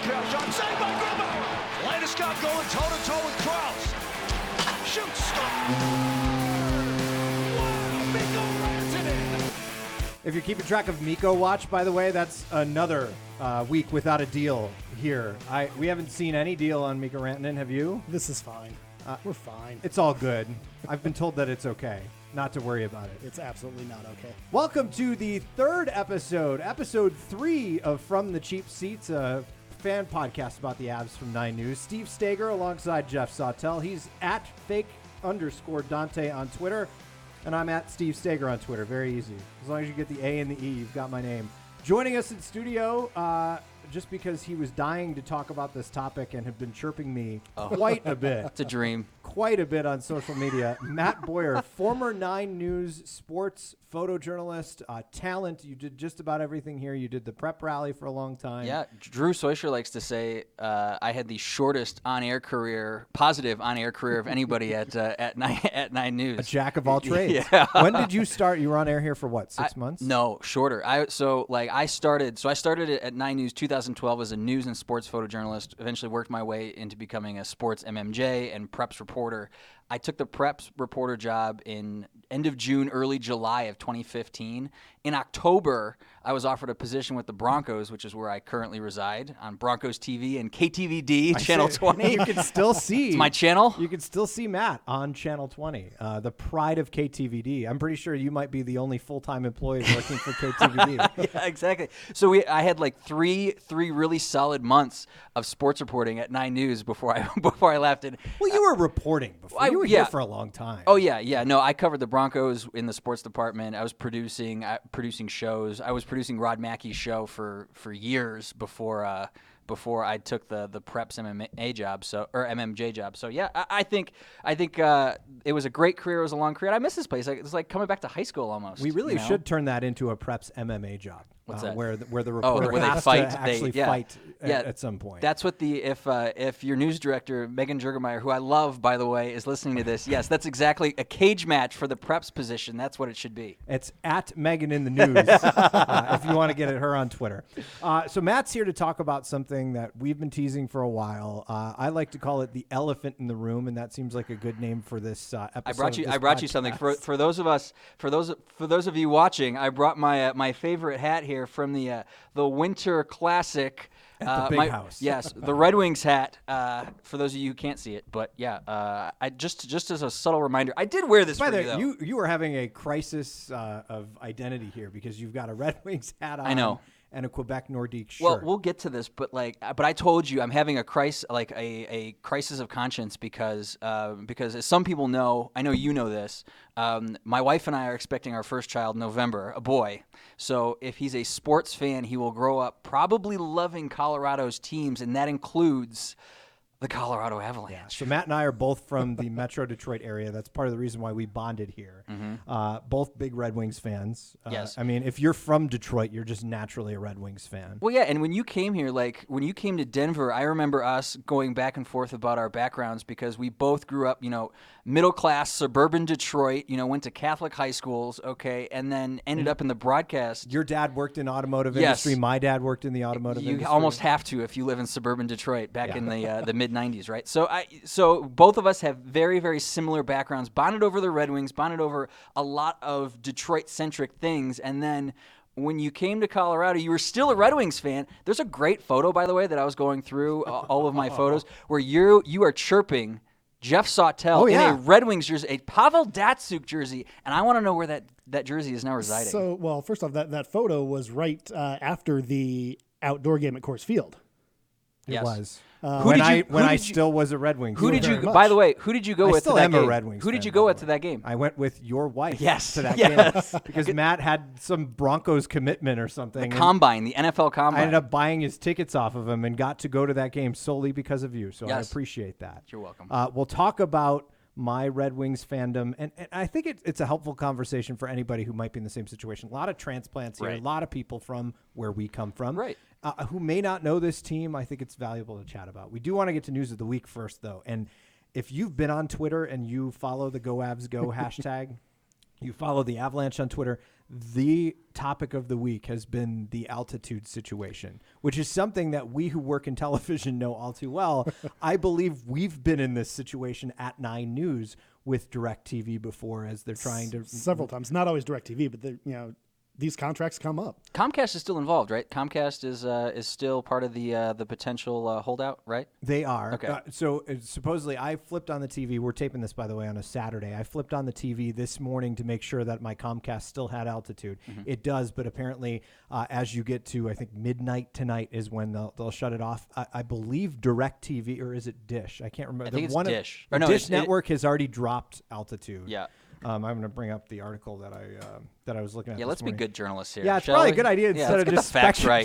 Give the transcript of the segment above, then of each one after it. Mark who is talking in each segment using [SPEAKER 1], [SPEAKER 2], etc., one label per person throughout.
[SPEAKER 1] Kale shot, saved by Grubauer. Landeskog going toe-to-toe with Krause. Shoots, score! Wow, Mikko Rantanen.
[SPEAKER 2] If you're keeping track of Mikko Watch, by the way, that's another week without a deal here. We haven't seen any deal on Mikko Rantanen. Have you?
[SPEAKER 3] This is fine. We're fine.
[SPEAKER 2] It's all good. I've been told that it's okay. Not to worry about it.
[SPEAKER 3] It's absolutely not okay.
[SPEAKER 2] Welcome to the third episode 3 of From the Cheap Seats, a fan podcast about the Avs from 9 News. Steve Staeger alongside Geoff Sawtell. He's at fake_Dante on Twitter, and I'm at Steve Staeger on Twitter. Very easy. As long as you get the A and the E, you've got my name. Joining us in studio, just because he was dying to talk about this topic and had been chirping me quite a bit.
[SPEAKER 4] It's a dream.
[SPEAKER 2] Quite a bit on social media. Matt Boyer, former 9 News sports photojournalist, talent. You did just about everything here. You did the prep rally for a long time.
[SPEAKER 4] Yeah, Drew Soisher likes to say I had the shortest positive on-air career of anybody at 9 News.
[SPEAKER 2] A jack of all trades.
[SPEAKER 4] Yeah.
[SPEAKER 2] When did you start? You were on air here for what, 6 months?
[SPEAKER 4] No, shorter. I started at 9 News 2012 as a news and sports photojournalist. Eventually worked my way into becoming a sports MMJ and preps reporter. I took the preps reporter job in end of June, early July of 2015. In October, I was offered a position with the Broncos, which is where I currently reside, on Broncos TV and KTVD, Channel 20.
[SPEAKER 2] You can still see.
[SPEAKER 4] It's my channel.
[SPEAKER 2] You can still see Matt on Channel 20, the pride of KTVD. I'm pretty sure you might be the only full-time employee working for KTVD.
[SPEAKER 4] Yeah, exactly. So I had like three really solid months of sports reporting at 9 News before I left. And
[SPEAKER 2] Well, you were reporting before. You were here for a long time.
[SPEAKER 4] Oh, yeah. No, I covered the Broncos in the sports department. I was producing shows. I was producing Rod Mackey's show for years before I took the Preps MMA job, or MMJ job. So yeah, I think it was a great career. It was a long career. I miss this place. It's like coming back to high school almost.
[SPEAKER 2] We really should turn that into a Preps MMA job.
[SPEAKER 4] What's that?
[SPEAKER 2] Where the reporter
[SPEAKER 4] where
[SPEAKER 2] has
[SPEAKER 4] they fight,
[SPEAKER 2] to actually fight at some point.
[SPEAKER 4] That's what if your news director Megan Jurgemeyer, who I love by the way, is listening to this. Yes, that's exactly a cage match for the Preps position. That's what it should be.
[SPEAKER 2] It's at Megan in the News if you want to get at her on Twitter. So Matt's here to talk about something that we've been teasing for a while. I like to call it the elephant in the room, and that seems like a good name for this episode.
[SPEAKER 4] I brought you something for those of you watching. I brought my favorite hat here from the Winter Classic
[SPEAKER 2] at the Big House.
[SPEAKER 4] Yes, the Red Wings hat. For those of you who can't see it, but yeah, I just as a subtle reminder, I did wear this.
[SPEAKER 2] By the way,
[SPEAKER 4] though.
[SPEAKER 2] You were having a crisis of identity here because you've got a Red Wings hat on.
[SPEAKER 4] I know.
[SPEAKER 2] And a Quebec Nordique shirt.
[SPEAKER 4] Well, we'll get to this, but I told you I'm having a crisis of conscience because as some people know, I know you know this. My wife and I are expecting our first child in November, a boy. So if he's a sports fan, he will grow up probably loving Colorado's teams, and that includes the Colorado Avalanche.
[SPEAKER 2] Yeah. So Matt and I are both from the Metro Detroit area. That's part of the reason why we bonded here. Mm-hmm. Both big Red Wings fans.
[SPEAKER 4] Yes.
[SPEAKER 2] I mean, if you're from Detroit, you're just naturally a Red Wings fan.
[SPEAKER 4] Well, yeah, and when you came here, when you came to Denver, I remember us going back and forth about our backgrounds because we both grew up, middle-class, suburban Detroit, went to Catholic high schools, okay, and then ended up in the broadcast.
[SPEAKER 2] Your dad worked in automotive industry. My dad worked in the automotive industry.
[SPEAKER 4] You almost have to if you live in suburban Detroit back in the mid-'90s, right? So both of us have very, very similar backgrounds, bonded over the Red Wings, bonded over a lot of Detroit-centric things, and then when you came to Colorado, you were still a Red Wings fan. There's a great photo, by the way, that I was going through all of my photos, where you are chirping Geoff Sawtell in a Red Wings jersey, a Pavel Datsyuk jersey, and I want to know where that jersey is now residing.
[SPEAKER 3] So, well, first off, that photo was right after the outdoor game at Coors Field.
[SPEAKER 2] It was.
[SPEAKER 3] When
[SPEAKER 2] I still was a Red Wings.
[SPEAKER 4] By the way, who did you go with to that game?
[SPEAKER 2] I still am a Red Wings
[SPEAKER 4] Who
[SPEAKER 2] fan,
[SPEAKER 4] did you go with to that game?
[SPEAKER 2] I went with your wife to that
[SPEAKER 4] Yes.
[SPEAKER 2] game because Matt had some Broncos commitment or something.
[SPEAKER 4] The Combine, the NFL Combine.
[SPEAKER 2] I ended up buying his tickets off of him and got to go to that game solely because of you, so I appreciate that.
[SPEAKER 4] You're welcome.
[SPEAKER 2] We'll talk about my Red Wings fandom, and I think it's a helpful conversation for anybody who might be in the same situation. A lot of transplants here, a lot of people from where we come from.
[SPEAKER 4] Right.
[SPEAKER 2] Who may not know this team. I think it's valuable to chat about. We do want to get to news of the week first, though. And if you've been on Twitter and you follow the Go Avs Go hashtag, you follow the Avalanche on Twitter, the topic of the week has been the altitude situation, which is something that we who work in television know all too well. I believe we've been in this situation at 9 News with DirecTV before, as they're trying to
[SPEAKER 3] several times, not always DirecTV, but these contracts come up.
[SPEAKER 4] Comcast is still involved, right? Comcast is still part of the potential holdout, right?
[SPEAKER 2] They are.
[SPEAKER 4] Okay.
[SPEAKER 2] So supposedly I flipped on the TV. We're taping this, by the way, on a Saturday. I flipped on the TV this morning to make sure that my Comcast still had altitude. Mm-hmm. It does, but apparently as you get to, I think, midnight tonight is when they'll shut it off. I believe DirecTV, or is it Dish? I can't remember.
[SPEAKER 4] I think it's Dish.
[SPEAKER 2] Dish Network has already dropped altitude.
[SPEAKER 4] Yeah.
[SPEAKER 2] I'm going to bring up the article that I was looking at.
[SPEAKER 4] Yeah,
[SPEAKER 2] this
[SPEAKER 4] let's
[SPEAKER 2] morning.
[SPEAKER 4] be good journalists here.
[SPEAKER 2] Yeah, it's probably a good idea instead of just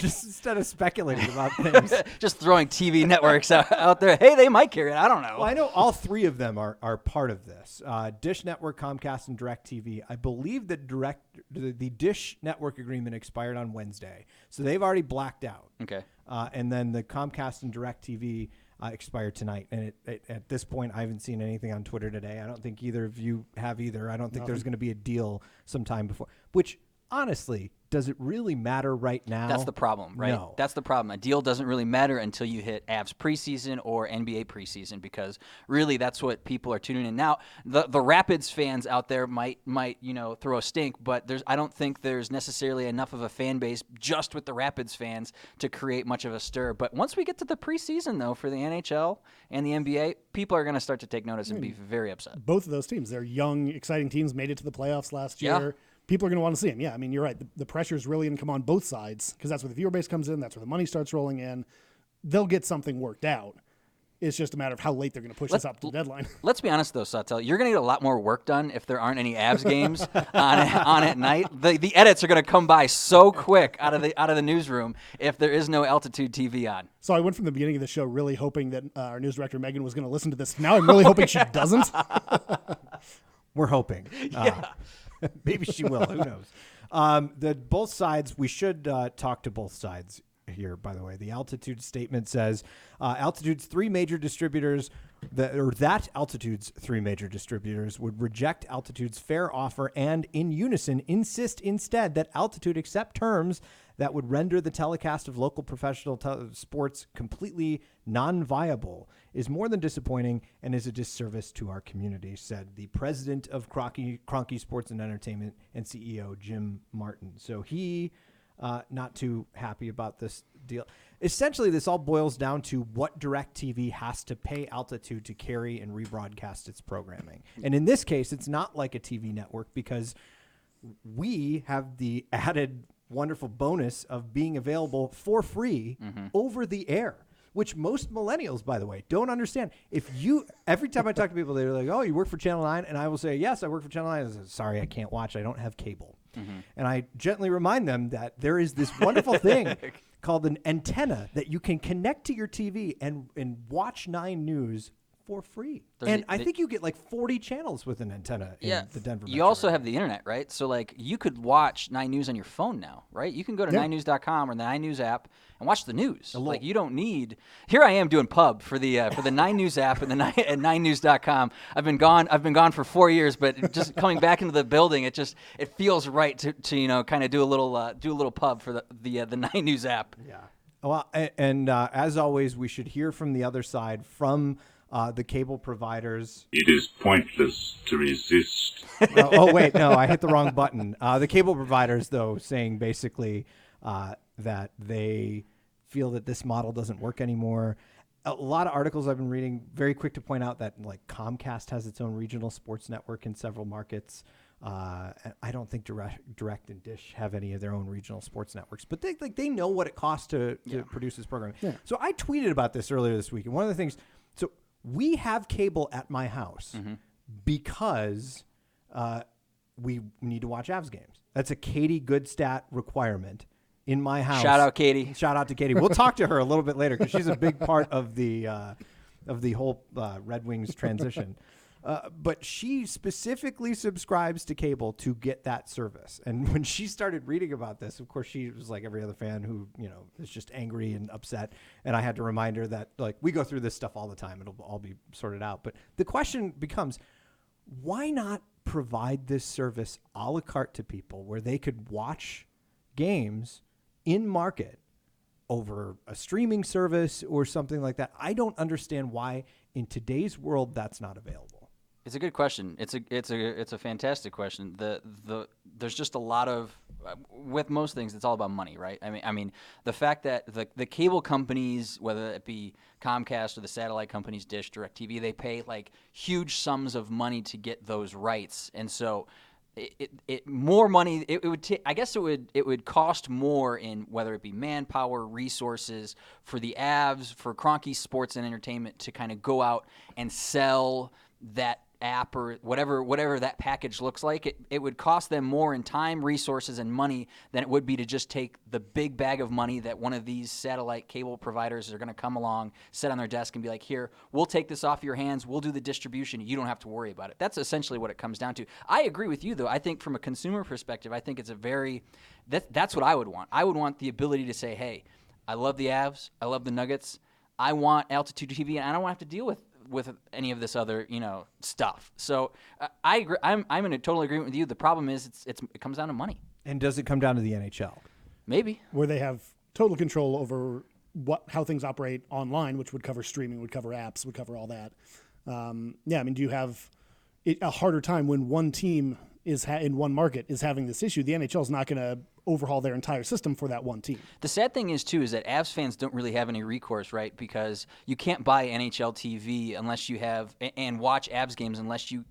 [SPEAKER 2] instead of speculating about things.
[SPEAKER 4] Just throwing TV networks out there. Hey, they might carry it. I don't know.
[SPEAKER 2] Well, I know all 3 of them are part of this. Dish Network, Comcast, and DirecTV. I believe that the Dish Network agreement expired on Wednesday, so they've already blacked out.
[SPEAKER 4] Okay.
[SPEAKER 2] And then the Comcast and DirecTV expired tonight. And at this point, I haven't seen anything on Twitter today. I don't think either of you have either. I don't think there's going to be a deal sometime before. Which, honestly, does it really matter right now?
[SPEAKER 4] That's the problem, right?
[SPEAKER 2] No.
[SPEAKER 4] That's the problem. A deal doesn't really matter until you hit Avs preseason or NBA preseason, because really that's what people are tuning in. Now, the Rapids fans out there might throw a stink, but I don't think there's necessarily enough of a fan base just with the Rapids fans to create much of a stir. But once we get to the preseason, though, for the NHL and the NBA, people are going to start to take notice and be very upset.
[SPEAKER 3] Both of those teams, they're young, exciting teams, made it to the playoffs last year.
[SPEAKER 4] Yeah.
[SPEAKER 3] People are going to want to see him. Yeah, I mean, you're right. The pressure is really going to come on both sides, because that's where the viewer base comes in. That's where the money starts rolling in. They'll get something worked out. It's just a matter of how late they're going to push this up to the deadline.
[SPEAKER 4] Let's be honest, though, Sawtell. You're going to get a lot more work done if there aren't any Avs games on at night. The edits are going to come by so quick out of the newsroom if there is no altitude TV on.
[SPEAKER 3] So I went from the beginning of the show really hoping that our news director, Megan, was going to listen to this. Now I'm really hoping she doesn't.
[SPEAKER 2] We're hoping.
[SPEAKER 4] Yeah.
[SPEAKER 2] Maybe she will. Who knows? Both sides, we should talk to both sides here, by the way. The altitude statement says Altitude's 3 major distributors, Altitude's 3 major distributors would reject Altitude's fair offer and, in unison, insist instead that Altitude accept terms that would render the telecast of local professional sports completely non-viable, is more than disappointing and is a disservice to our community, said the president of Kroenke Sports and Entertainment and CEO Jim Martin. So he not too happy about this deal. Essentially, this all boils down to what DirecTV has to pay Altitude to carry and rebroadcast its programming. And in this case, it's not like a TV network, because we have the added wonderful bonus of being available for free over the air, which most millennials, by the way, don't understand. Every time I talk to people, they're like, oh, you work for Channel 9? And I will say, yes, I work for Channel 9. I say, sorry, I can't watch. I don't have cable. And I gently remind them that there is this wonderful thing called an antenna that you can connect to your TV and watch 9 News for free. I think you get like 40 channels with an antenna in the Denver
[SPEAKER 4] You also have the internet, right? So like you could watch 9 News on your phone now, right? You can go to 9news.com or the 9 News app and watch the news. Like you don't need. Here I am doing pub for the 9 News app and at 9news.com. I've been gone for 4 years, but just coming back into the building, it feels right to kind of do a little pub for the 9 News app.
[SPEAKER 2] Yeah. Well, and as always, we should hear from the other side, from the cable providers.
[SPEAKER 5] It is pointless to resist.
[SPEAKER 2] Oh, wait, no, I hit the wrong button. The cable providers, though, saying basically that they feel that this model doesn't work anymore. A lot of articles I've been reading, very quick to point out that like Comcast has its own regional sports network in several markets. I don't think Direct and Dish have any of their own regional sports networks, but they know what it costs to produce this program. Yeah. So I tweeted about this earlier this week, and one of the things, so we have cable at my house because we need to watch Avs games. That's a Katie Goodstat requirement in my house.
[SPEAKER 4] Shout out, Katie.
[SPEAKER 2] Shout out to Katie. We'll talk to her a little bit later because she's a big part of the whole Red Wings transition. But she specifically subscribes to cable to get that service. And when she started reading about this, of course, she was like every other fan who, is just angry and upset. And I had to remind her that, like, we go through this stuff all the time. It'll all be sorted out. But the question becomes, why not provide this service a la carte to people where they could watch games in market over a streaming service or something like that? I don't understand why in today's world that's not available.
[SPEAKER 4] It's a good question. It's a fantastic question. There's just a lot of with most things, it's all about money, right? I mean, the fact that the cable companies, whether it be Comcast or the satellite companies, Dish, DirecTV, they pay like huge sums of money to get those rights, and so more money. I guess it would cost more in whether it be manpower, resources for the Avs, for Kroenke Sports and Entertainment to kind of go out and sell that app or whatever that package looks like. It would cost them more in time, resources, and money than it would be to just take the big bag of money that one of these satellite cable providers are going to come along, sit on their desk and be like, here, we'll take this off your hands, we'll do the distribution, you don't have to worry about it. That's essentially what it comes down to. I agree with you, though. I think from a consumer perspective, I think it's that's what I would want. I would want the ability to say, hey, I love the Avs, I love the Nuggets, I want Altitude TV, and I don't want to have to deal with any of this other, stuff. So I agree. I'm in a total agreement with you. The problem is it comes down to money. And
[SPEAKER 2] does it come down to the NHL?
[SPEAKER 4] Maybe.
[SPEAKER 3] Where they have total control over how things operate online, which would cover streaming, would cover apps, would cover all that. Do you have a harder time when one team is in one market is having this issue? The NHL is not going to overhaul their entire system for that one team.
[SPEAKER 4] The sad thing is, too, is that Avs fans don't really have any recourse, right? Because you can't buy NHL TV unless you have and watch Avs games unless you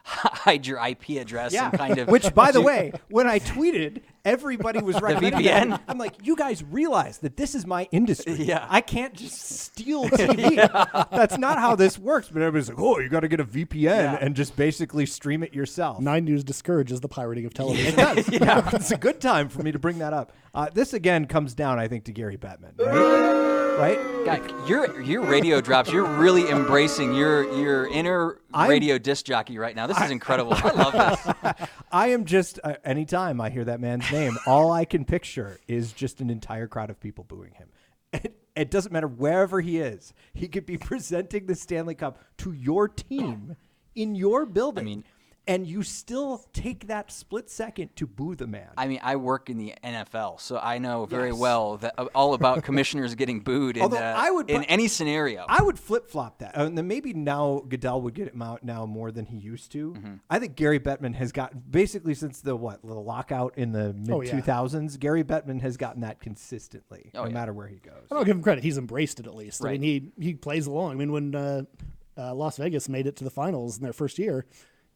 [SPEAKER 4] hide your IP address and kind of.
[SPEAKER 2] Which, by the way, when I tweeted, everybody was recommending
[SPEAKER 4] VPN?
[SPEAKER 2] that. I'm like, you guys realize that this is my industry.
[SPEAKER 4] Yeah.
[SPEAKER 2] I can't just steal TV. That's not how this works. But everybody's like, oh, you got to get a VPN and just basically stream it yourself.
[SPEAKER 3] 9 News discourages the pirating of television.
[SPEAKER 2] It does. It's a good time for me to bring that up. This again comes down, I think, to Gary Bettman, right?
[SPEAKER 4] God, your radio drops. You're really embracing your inner radio disc jockey right now. This is incredible. I love this.
[SPEAKER 2] I am just anytime I hear that man's name, all I can picture is just an entire crowd of people booing him. It doesn't matter wherever he is. He could be presenting the Stanley Cup to your team in your building. And you still take that split second to boo the man.
[SPEAKER 4] I work in the NFL, so I know very well that all about commissioners getting booed in any scenario.
[SPEAKER 2] I would flip-flop that. And then maybe now Goodell would get him out now more than he used to. Mm-hmm. I think Gary Bettman has gotten, basically since the lockout in the mid-2000s, Gary Bettman has gotten that consistently, no matter where he goes.
[SPEAKER 3] I'll give him credit. He's embraced it at least. Right. He plays along. When Las Vegas made it to the finals in their first year,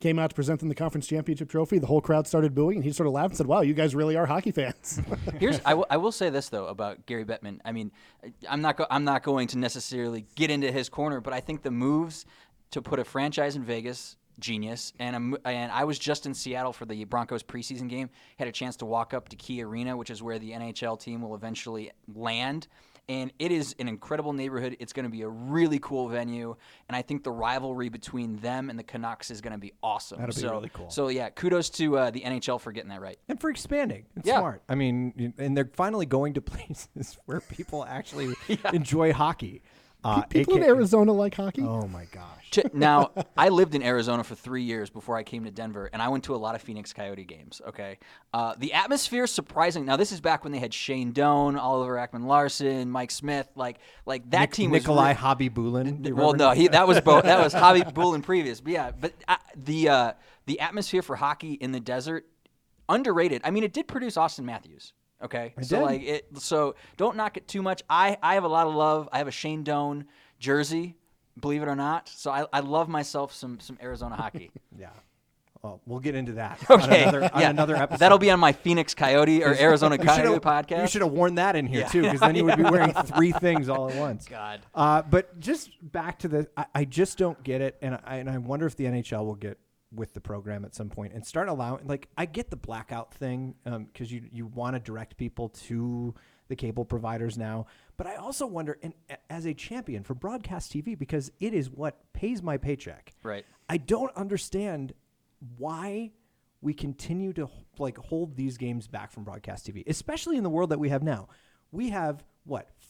[SPEAKER 3] came out to present them the conference championship trophy, the whole crowd started booing, and he sort of laughed and said, wow, you guys really are hockey fans.
[SPEAKER 4] I will say this, though, about Gary Bettman. I'm not going to necessarily get into his corner, but I think the moves to put a franchise in Vegas, genius. And I was just in Seattle for the Broncos preseason game, had a chance to walk up to Key Arena, which is where the NHL team will eventually land. And it is an incredible neighborhood. It's going to be a really cool venue. And I think the rivalry between them and the Canucks is going to be awesome.
[SPEAKER 2] That'll be really cool.
[SPEAKER 4] So, kudos to the NHL for getting that right.
[SPEAKER 2] And for expanding. It's smart. And they're finally going to places where people actually enjoy hockey.
[SPEAKER 3] People in Arizona like hockey?
[SPEAKER 2] Oh, my gosh.
[SPEAKER 4] Now, I lived in Arizona for 3 years before I came to Denver, and I went to a lot of Phoenix Coyote games, okay? The atmosphere, surprising. Now, this is back when they had Shane Doan, Oliver Ekman-Larsson, Mike Smith. Like that team was...
[SPEAKER 2] Nikolai Hobby-Bulin.
[SPEAKER 4] Well, no, that was Hobby-Bulin previous. But the atmosphere for hockey in the desert, underrated. It did produce Austin Matthews. Okay, so don't knock it too much. I have a lot of love. I have a Shane Doan jersey, believe it or not. So I love myself some Arizona hockey.
[SPEAKER 2] Yeah. Well, we'll get into that.
[SPEAKER 4] Okay.
[SPEAKER 2] On another episode.
[SPEAKER 4] That'll be on my Phoenix Coyote or Arizona Coyote podcast.
[SPEAKER 2] You should have worn that in here too, because then you would be wearing 3 things all at once.
[SPEAKER 4] God.
[SPEAKER 2] But just back to the, I just don't get it, and I wonder if the NHL will get with the program at some point and start allowing, I get the blackout thing because you want to direct people to the cable providers now, but I also wonder, and as a champion for broadcast TV, because it is what pays my paycheck.
[SPEAKER 4] Right.
[SPEAKER 2] I don't understand why we continue to hold these games back from broadcast TV, especially in the world that we have now. We have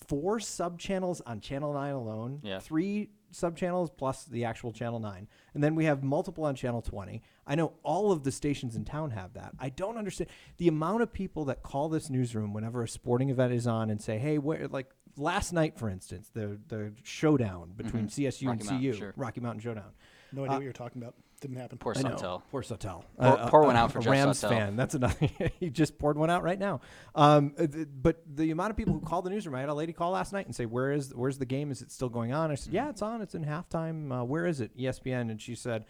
[SPEAKER 2] 4 sub-channels on Channel 9 alone, 3 sub-channels plus the actual Channel 9, and then we have multiple on Channel 20. I know all of the stations in town have that. I don't understand the amount of people that call this newsroom whenever a sporting event is on and say, hey, like last night, for instance, the showdown between CSU and CU, Rocky Mountain Showdown.
[SPEAKER 3] No idea what you're talking about. Didn't happen.
[SPEAKER 4] Poor Sawtell.
[SPEAKER 2] Poor Sawtell.
[SPEAKER 4] Pour one out for
[SPEAKER 2] a
[SPEAKER 4] Geoff
[SPEAKER 2] Rams
[SPEAKER 4] Sawtell.
[SPEAKER 2] fan. That's another. He just poured one out right now. But the amount of people who call the newsroom, I had a lady call last night and say, "Where's the game? Is it still going on?" I said, "Yeah, it's on. It's in halftime. Where is it?" ESPN. And she said,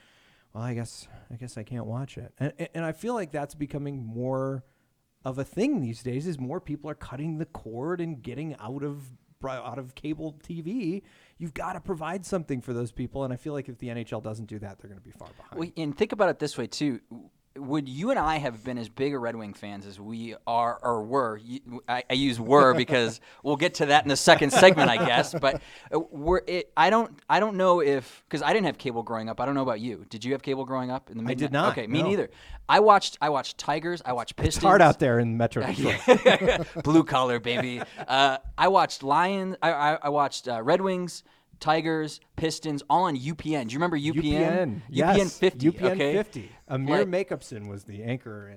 [SPEAKER 2] "Well, I guess I can't watch it." And I feel like that's becoming more of a thing these days. Is more people are cutting the cord and getting out of cable TV. You've got to provide something for those people, and I feel like if the NHL doesn't do that, they're going to be far behind.
[SPEAKER 4] And think about it this way too: would you and I have been as big a Red Wing fans as we are or were? I use "were" because we'll get to that in the second segment, I guess. But I don't know if, because I didn't have cable growing up. I don't know about you. Did you have cable growing up in the
[SPEAKER 2] I did not.
[SPEAKER 4] Okay, me neither. I watched Tigers. I watched Pistons.
[SPEAKER 2] It's hard out there in Metro Detroit.
[SPEAKER 4] Blue collar, baby. I watched Lions. I watched Red Wings, Tigers, Pistons, all on UPN. Do you remember UPN?
[SPEAKER 2] Yes.
[SPEAKER 4] UPN 50.
[SPEAKER 2] UPN
[SPEAKER 4] okay?
[SPEAKER 2] 50. Amir Makeupson was the anchor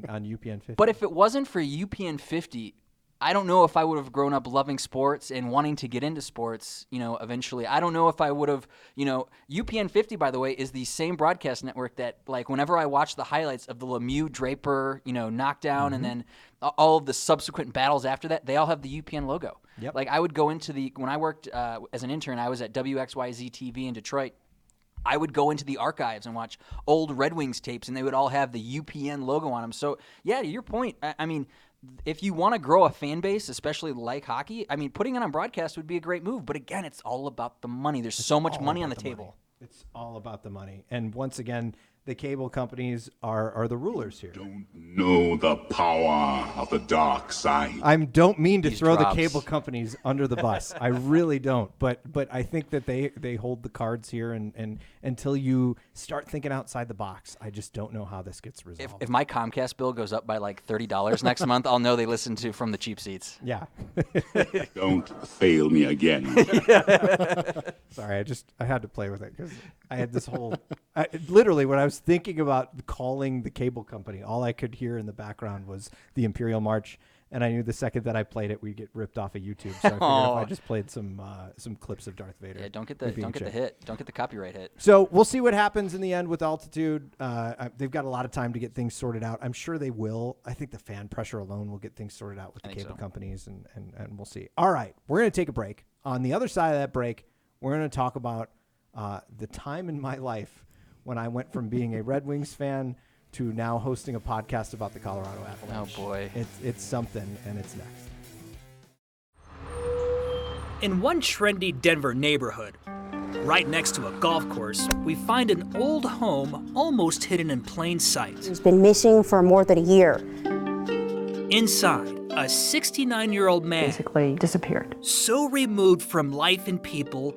[SPEAKER 2] on UPN 50.
[SPEAKER 4] But if it wasn't for UPN 50, I don't know if I would have grown up loving sports and wanting to get into sports, eventually. I don't know if I would have, UPN 50, by the way, is the same broadcast network that, like, whenever I watch the highlights of the Lemieux Draper, knockdown, and then all of the subsequent battles after that, they all have the UPN logo.
[SPEAKER 2] Yep.
[SPEAKER 4] Like, I would go into when I worked as an intern, I was at WXYZ TV in Detroit. I would go into the archives and watch old Red Wings tapes, and they would all have the UPN logo on them. So, yeah, to your point, I mean, if you want to grow a fan base, especially like hockey, I mean, putting it on broadcast would be a great move. But again, it's all about the money. There's so much money on the table.
[SPEAKER 2] It's all about the money. And once again, the cable companies are the rulers here.
[SPEAKER 5] Don't know the power of the dark side.
[SPEAKER 2] I don't mean to
[SPEAKER 4] These
[SPEAKER 2] throw
[SPEAKER 4] drops.
[SPEAKER 2] the cable companies under the bus. I really don't. But I think that they hold the cards here, and until you start thinking outside the box, I just don't know how this gets resolved.
[SPEAKER 4] If my Comcast bill goes up by like $30 next month, I'll know they listen to From the Cheap Seats.
[SPEAKER 2] Yeah.
[SPEAKER 5] Don't fail me again.
[SPEAKER 2] Sorry, I had to play with it because I had this whole literally when I was thinking about calling the cable company, all I could hear in the background was the Imperial March, and I knew the second that I played it, we'd get ripped off of YouTube. So I figured if I just played some clips of Darth Vader.
[SPEAKER 4] Yeah, don't get the hit. Don't get the copyright hit.
[SPEAKER 2] So we'll see what happens in the end with Altitude. They've got a lot of time to get things sorted out. I'm sure they will. I think the fan pressure alone will get things sorted out with the cable companies, and we'll see. All right, we're going to take a break. On the other side of that break, we're going to talk about the time in my life when I went from being a Red Wings fan to now hosting a podcast about the Colorado Avalanche.
[SPEAKER 4] Oh, boy.
[SPEAKER 2] It's something, and it's next.
[SPEAKER 6] In one trendy Denver neighborhood, right next to a golf course, we find an old home almost hidden in plain sight.
[SPEAKER 7] He's been missing for more than a year.
[SPEAKER 6] Inside, a 69-year-old man
[SPEAKER 8] Basically disappeared.
[SPEAKER 6] so removed from life and people,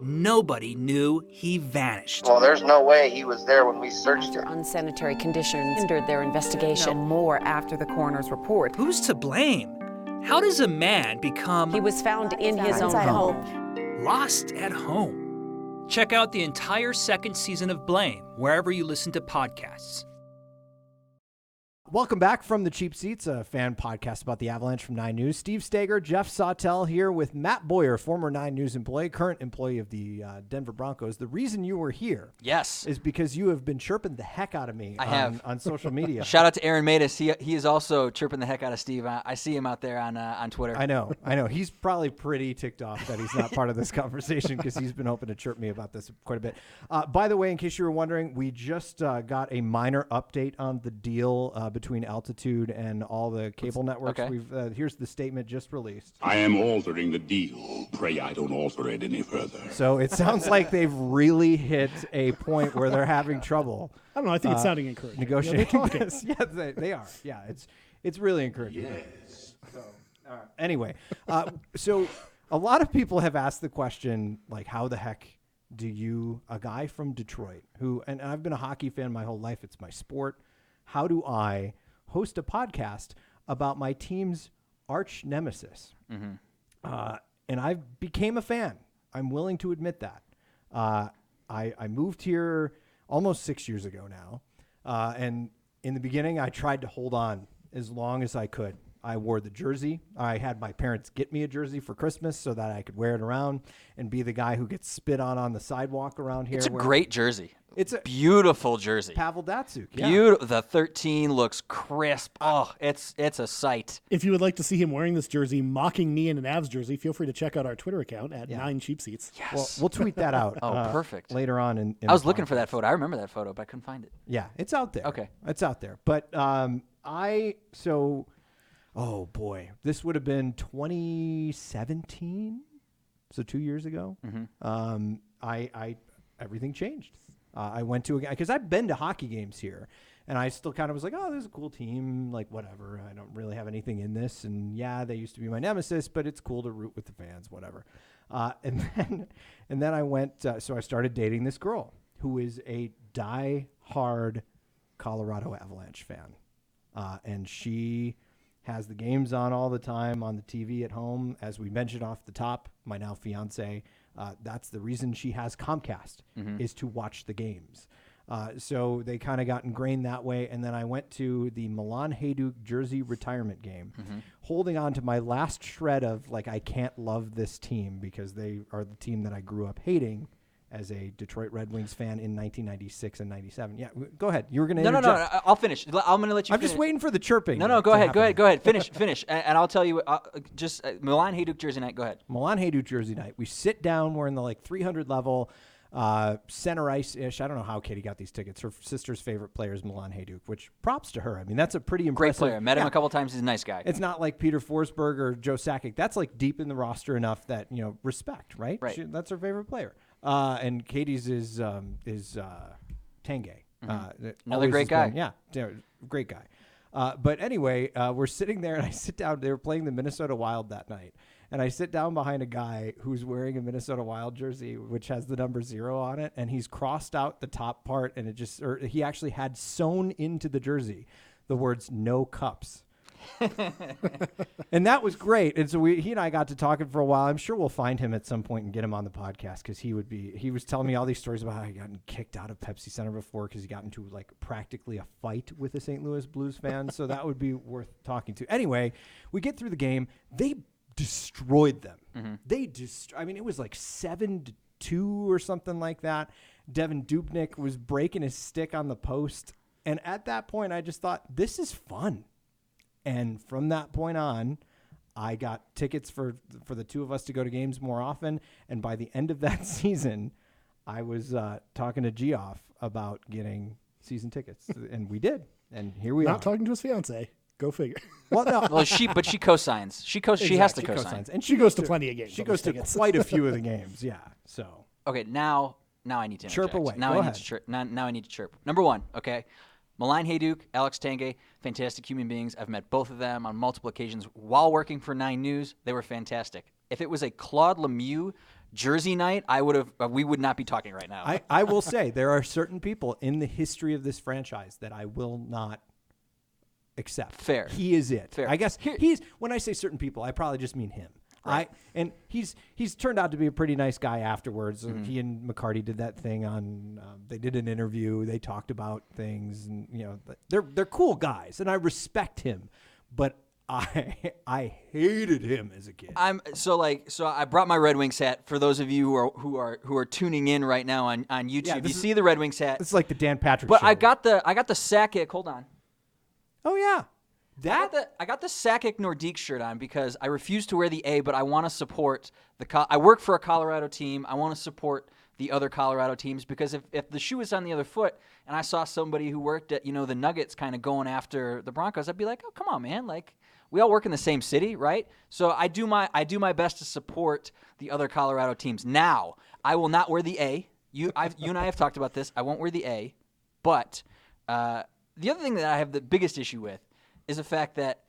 [SPEAKER 6] nobody knew he vanished.
[SPEAKER 9] Well, there's no way he was there when we searched him.
[SPEAKER 10] Unsanitary conditions hindered their investigation. More after the coroner's report.
[SPEAKER 6] Who's to blame? How does a man become
[SPEAKER 10] He was found in his own
[SPEAKER 7] Inside
[SPEAKER 10] home.
[SPEAKER 6] lost at home? Check out the entire second season of Blame wherever you listen to podcasts.
[SPEAKER 2] Welcome back from the Cheap Seats, a fan podcast about the Avalanche from 9 News. Steve Staeger, Geoff Sawtell here with Matt Boyer, former 9 News employee, current employee of the Denver Broncos. The reason you were here is because you have been chirping the heck out of me on social media.
[SPEAKER 4] Shout out to Aaron Matus. He is also chirping the heck out of Steve. I see him out there on Twitter.
[SPEAKER 2] I know. He's probably pretty ticked off that he's not part of this conversation because he's been hoping to chirp me about this quite a bit. By the way, in case you were wondering, we just got a minor update on the deal between Altitude and all the cable networks.
[SPEAKER 4] Okay.
[SPEAKER 2] Here's the statement just released.
[SPEAKER 5] I am altering the deal. Pray I don't alter it any further.
[SPEAKER 2] So it sounds like they've really hit a point where they're having trouble.
[SPEAKER 3] I don't know. I think it's sounding encouraging.
[SPEAKER 2] Negotiating
[SPEAKER 3] they're talking.
[SPEAKER 2] this. Yeah, they are. Yeah, it's really encouraging.
[SPEAKER 5] Yes.
[SPEAKER 2] So, all right. Anyway, so a lot of people have asked the question, like, how the heck do you, a guy from Detroit, and I've been a hockey fan my whole life, it's my sport, how do I host a podcast about my team's arch nemesis. And I became a fan. I'm willing to admit that. I moved here almost 6 years ago now. And in the beginning, I tried to hold on as long as I could. I wore the jersey. I had my parents get me a jersey for Christmas so that I could wear it around and be the guy who gets spit on the sidewalk around here.
[SPEAKER 4] It's a great jersey.
[SPEAKER 2] It's a
[SPEAKER 4] beautiful jersey.
[SPEAKER 2] Pavel Datsyuk. Yeah.
[SPEAKER 4] Beautiful. The 13 looks crisp. Oh, it's a sight.
[SPEAKER 3] If you would like to see him wearing this jersey, mocking me in an Avs jersey, feel free to check out our Twitter account at 9cheapseats.
[SPEAKER 4] Yes.
[SPEAKER 2] Well, we'll tweet that out.
[SPEAKER 4] Perfect.
[SPEAKER 2] Later on in
[SPEAKER 4] I was looking for that photo. I remember that photo, but I couldn't find it.
[SPEAKER 2] Yeah, it's out there.
[SPEAKER 4] Okay.
[SPEAKER 2] It's out there. But oh boy, this would have been 2017, so 2 years ago. I everything changed. I went to because I've been to hockey games here, and I still kind of was like, oh, this is a cool team, like whatever. I don't really have anything in this, and yeah, they used to be my nemesis, but it's cool to root with the fans, whatever. And then I went. So I started dating this girl who is a die-hard Colorado Avalanche fan, and she has the games on all the time on the TV at home. As we mentioned off the top, my now fiancé, that's the reason she has Comcast, is to watch the games. So they kind of got ingrained that way. And then I went to the Milan Hajduk jersey retirement game, holding on to my last shred of, like, I can't love this team because they are the team that I grew up hating as a Detroit Red Wings fan in 1996 and 97. Yeah, go ahead. You were going to
[SPEAKER 4] No, I'll finish. I'm going to let you finish.
[SPEAKER 2] Just waiting for the chirping.
[SPEAKER 4] No, go ahead. Finish. And I'll tell you, just Milan Hajduk jersey night. Go ahead.
[SPEAKER 2] Milan Hajduk jersey night. We sit down. We're in the 300 level, center ice-ish. I don't know how Katie got these tickets. Her sister's favorite player is Milan Hajduk, which props to her. I mean, that's a pretty impressive.
[SPEAKER 4] Great player. Met him a couple times. He's a nice guy.
[SPEAKER 2] It's not like Peter Forsberg or Joe Sakic. That's deep in the roster enough that, respect, right?
[SPEAKER 4] Right.
[SPEAKER 2] That's her favorite player. And Katie's is Tanguay.
[SPEAKER 4] Another great guy.
[SPEAKER 2] Great guy. But anyway, we're sitting there, and I sit down. They were playing the Minnesota Wild that night. And I sit down behind a guy who's wearing a Minnesota Wild jersey, which has the number 0 on it. And he's crossed out the top part, and he actually had sewn into the jersey the words "no cups." And that was great. And so he and I got to talking for a while. I'm sure we'll find him at some point and get him on the podcast, because he was telling me all these stories about how he gotten kicked out of Pepsi Center before because he got into practically a fight with a St. Louis Blues fan. So that would be worth talking to. Anyway, we get through the game. They destroyed them. It was 7-2 or something like that. Devin Dubnyk was breaking his stick on the post. And at that point, I just thought, this is fun. And from that point on, I got tickets for the two of us to go to games more often. And by the end of that season, I was talking to Geoff about getting season tickets. And we did. And here we are.
[SPEAKER 3] Not talking to his fiancé. Go figure.
[SPEAKER 2] Well, no.
[SPEAKER 4] Well, she co-signs. She has to co-sign.
[SPEAKER 2] And
[SPEAKER 3] she goes to plenty of games.
[SPEAKER 2] She goes to quite a few of the games. Yeah. So.
[SPEAKER 4] Okay, now I need to interject.
[SPEAKER 2] Chirp away.
[SPEAKER 4] Now
[SPEAKER 2] Go
[SPEAKER 4] I
[SPEAKER 2] ahead.
[SPEAKER 4] need to chirp. Now I need to chirp. Number one, okay. Milan Hajduk, Alex Tanguay, fantastic human beings. I've met both of them on multiple occasions while working for 9 News. They were fantastic. If it was a Claude Lemieux jersey night, we would not be talking right now.
[SPEAKER 2] I will say there are certain people in the history of this franchise that I will not accept.
[SPEAKER 4] Fair.
[SPEAKER 2] He is it.
[SPEAKER 4] Fair.
[SPEAKER 2] I guess when I say certain people, I probably just mean him.
[SPEAKER 4] Right.
[SPEAKER 2] And he's turned out to be a pretty nice guy afterwards. He and McCarty did that thing on. They did an interview. They talked about things, and they're cool guys, and I respect him. But I hated him as a kid.
[SPEAKER 4] So I brought my Red Wings hat for those of you who are tuning in right now on YouTube.
[SPEAKER 2] Yeah,
[SPEAKER 4] you see the Red Wings hat.
[SPEAKER 2] It's like the Dan Patrick
[SPEAKER 4] But
[SPEAKER 2] show.
[SPEAKER 4] I got the Sakic. Hold on.
[SPEAKER 2] Oh yeah.
[SPEAKER 4] I got the Sakic Nordique shirt on because I refuse to wear the A, but I want to support I work for a Colorado team. I want to support the other Colorado teams, because if the shoe is on the other foot and I saw somebody who worked at the Nuggets kind of going after the Broncos, I'd be like, oh, come on, man, we all work in the same city, right? So I do my best to support the other Colorado teams. Now, I will not wear the A. You and I have talked about this. I won't wear the A, but the other thing that I have the biggest issue with is the fact that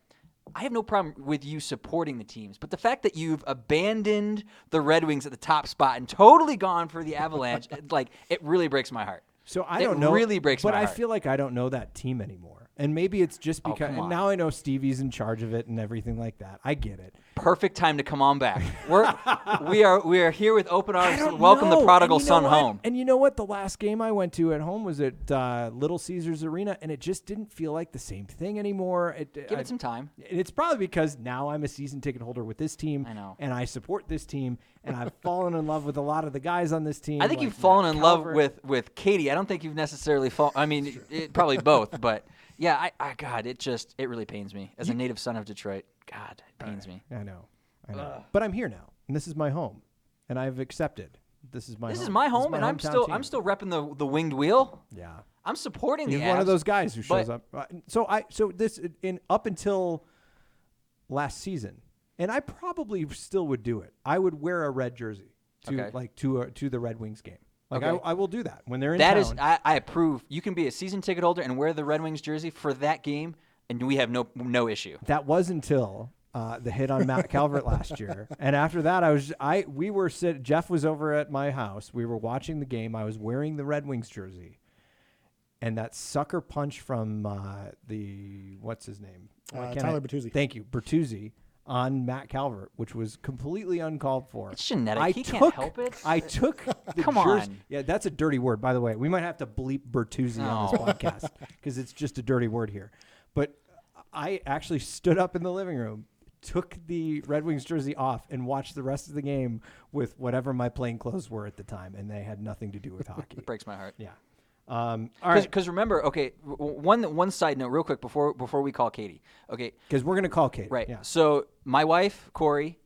[SPEAKER 4] I have no problem with you supporting the teams, but the fact that you've abandoned the Red Wings at the top spot and totally gone for the Avalanche, it really breaks my heart.
[SPEAKER 2] So I don't know.
[SPEAKER 4] It really breaks my heart.
[SPEAKER 2] But I feel like I don't know that team anymore. And maybe it's just because
[SPEAKER 4] come on.
[SPEAKER 2] and now I know Stevie's in charge of it and everything like that. I get it.
[SPEAKER 4] Perfect time to come on back. We are here with open arms.
[SPEAKER 2] I don't
[SPEAKER 4] Welcome
[SPEAKER 2] know.
[SPEAKER 4] the prodigal
[SPEAKER 2] And you know
[SPEAKER 4] son
[SPEAKER 2] what?
[SPEAKER 4] home.
[SPEAKER 2] And you know what? The last game I went to at home was at Little Caesars Arena, and it just didn't feel like the same thing anymore.
[SPEAKER 4] Give it some time.
[SPEAKER 2] It's probably because now I'm a season ticket holder with this team.
[SPEAKER 4] I know.
[SPEAKER 2] And I support this team, and I've fallen in love with a lot of the guys on this team.
[SPEAKER 4] I think
[SPEAKER 2] like
[SPEAKER 4] you've fallen
[SPEAKER 2] Matt
[SPEAKER 4] in love
[SPEAKER 2] Calvert.
[SPEAKER 4] with Katie. I don't think you've necessarily fallen. I mean, probably both, but yeah, God, it really pains me as a native son of Detroit. God, it pains me.
[SPEAKER 2] I know. But I'm here now, and this is my home, and I've accepted. This is my
[SPEAKER 4] This
[SPEAKER 2] home.
[SPEAKER 4] is my home,
[SPEAKER 2] my
[SPEAKER 4] and I'm
[SPEAKER 2] hometown
[SPEAKER 4] still
[SPEAKER 2] team.
[SPEAKER 4] repping the winged wheel.
[SPEAKER 2] Yeah.
[SPEAKER 4] I'm supporting
[SPEAKER 2] He's
[SPEAKER 4] the
[SPEAKER 2] one of
[SPEAKER 4] Avs,
[SPEAKER 2] those guys who shows
[SPEAKER 4] but-
[SPEAKER 2] up. So this in up until last season, and I probably still would do it. I would wear a red jersey to the Red Wings game. Like
[SPEAKER 4] Okay.
[SPEAKER 2] I will do that when they're in
[SPEAKER 4] That
[SPEAKER 2] town.
[SPEAKER 4] is, I approve. You can be a season ticket holder and wear the Red Wings jersey for that game, and we have no issue.
[SPEAKER 2] That was until the hit on Matt Calvert last year, and after that, Jeff was over at my house. We were watching the game. I was wearing the Red Wings jersey, and that sucker punch from what's his name?
[SPEAKER 3] Tyler Bertuzzi.
[SPEAKER 2] Thank you, Bertuzzi. On Matt Calvert, which was completely uncalled for.
[SPEAKER 4] It's genetic. He can't help it.
[SPEAKER 2] I took the
[SPEAKER 4] Come
[SPEAKER 2] jersey.
[SPEAKER 4] on.
[SPEAKER 2] Yeah, that's a dirty word, by the way. We might have to bleep Bertuzzi on this podcast because it's just a dirty word here. But I actually stood up in the living room, took the Red Wings jersey off, and watched the rest of the game with whatever my plain clothes were at the time, and they had nothing to do with hockey.
[SPEAKER 4] It breaks my heart.
[SPEAKER 2] Yeah. All right.
[SPEAKER 4] Because remember, okay, one side note real quick before we call Katie. Okay.
[SPEAKER 2] Because we're going to call Kate.
[SPEAKER 4] Right.
[SPEAKER 2] Yeah.
[SPEAKER 4] So my wife, Corey,